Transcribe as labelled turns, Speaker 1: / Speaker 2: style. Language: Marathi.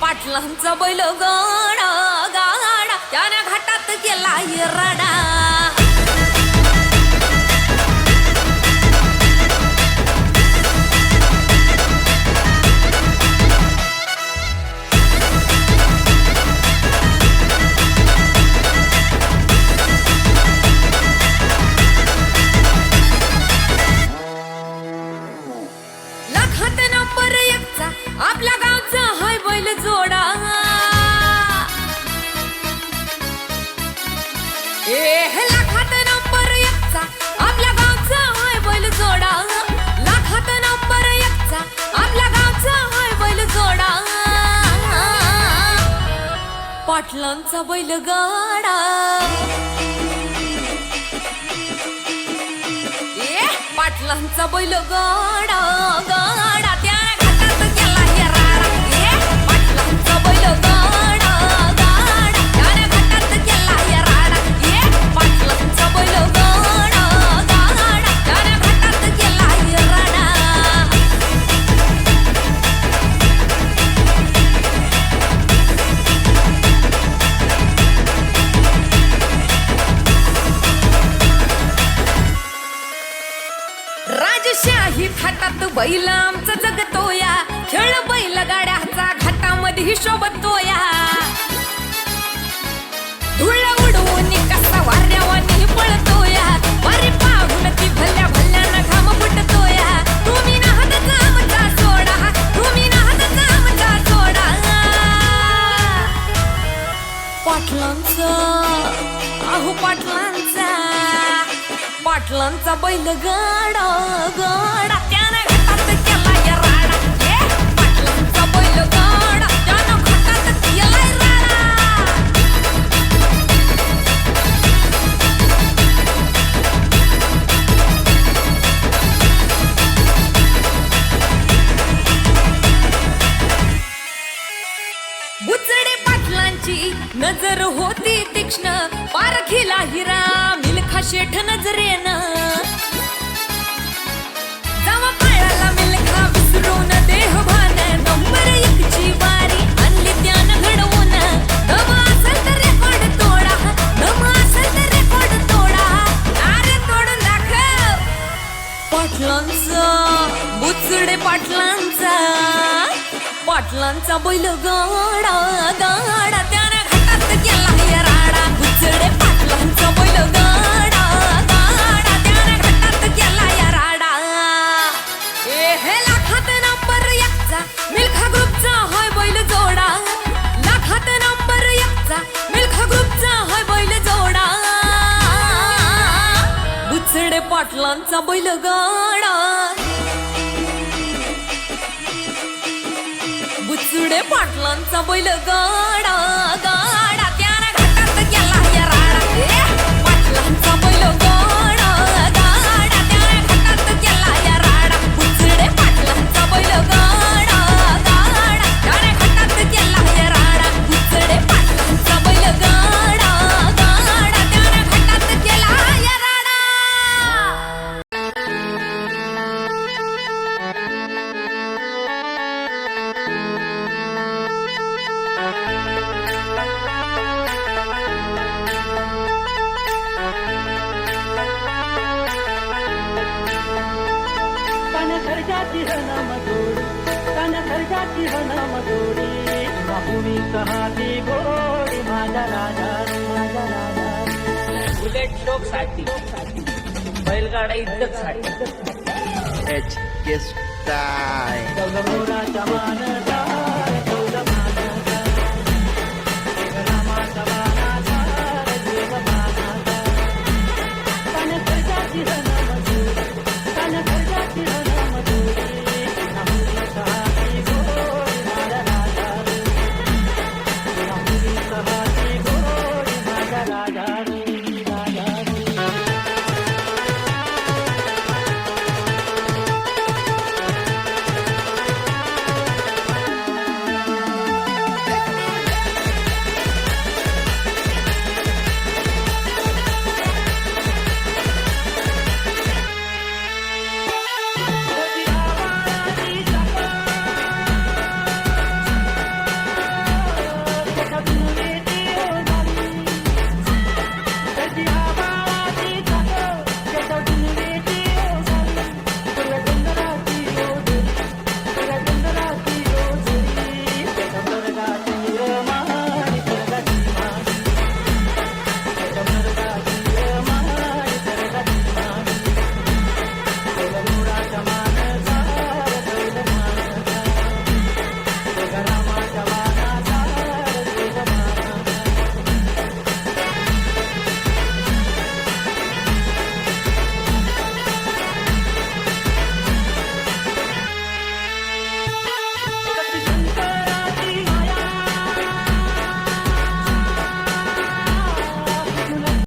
Speaker 1: पाटलांचा बैल गाडा गाडा त्याने घाटात केला रडा लाखात नंबर एकचा आपल्या गावचा हाय बैल जोडा लाखात नंबर एकचा आपल्या गावचा हाय बैल जोडा लाखात नंबर एकचा आपल्या गावचा हाय बैल जोडा पाटलांचा बैल गाडा पाटलांचा बैल गाडा गाडा त्याने घाटात केला राडा पाटलांचा बैल गाडा गाडा त्याने घाटात केला राडा पाटलांचा बैल गाडा गाडा त्याने घाटात केला राडा राजशाही थाटात बैल आमचा जगतोया खेळ बैल गाड्याचा घाटामध्ये शोभतोया धुळ उडवून कसा वाऱ्यावानी पळतोया वारी पाहून ती भल्या भल्यानं घाम फुटतोया तुम्ही नाहतचा आमचा सोडा तुम्ही नाहतचा आमचा सोडा पाटलांचा अहो पाटलांचा पाटलांचा बैल गाडा गाडा त्याने घाटात केला राडा पाटलांचा बैल गाडा त्यानं घाटात केला राडा बुचडे पाटलांची नजर होती तीक्ष्ण पारखीला हिरा मिल्खा शेठ नजरेनं जावा पाळाला मिल्खा विसरून देहभान नंबर एकची वारी आणली त्यानं घडवून दम असेल तर रेकॉर्ड तोडा दम असेल तर रेकॉर्ड तोडा अरे तोडून दाखव पाटलांचा बुचडे पाटलांचा पाटलांचा बैल गाडा गाडा त्याने घाटात केला राडा बुचडे पाटलांचा बैल गाडा गाडा त्याने घाटात केला राडा हे लाखात नंबर एकचा मिल्खा ग्रुपचा हाय बैल जोडा लाखात नंबर एकचा मिल्खा ग्रुपचा हाय बैल जोडा बुचडे पाटलांचा बैल गाडा बुचडे पाटलांचा बैल गाडा गाडा त्याने घाटात केला राडा पाटलांचा बैल गाडा गाडा त्याने घाटात केला राडा बुचडे पाटलांचा बैल गाडा गाडा त्याने घाटात केला राडा बुचडे पाटलांचा बैल गाडा गाडा त्याने घाटात केला राडा
Speaker 2: खर्जाची हनमदोडी तन खर्जाची हनमदोडी बाहुवी कहाती गोडी माझा राजा माझा राजा
Speaker 3: बुलेट शोक साठी बैलगाडा इज्जत साठी
Speaker 4: एच के स्टाईल
Speaker 2: मोराच्या मानता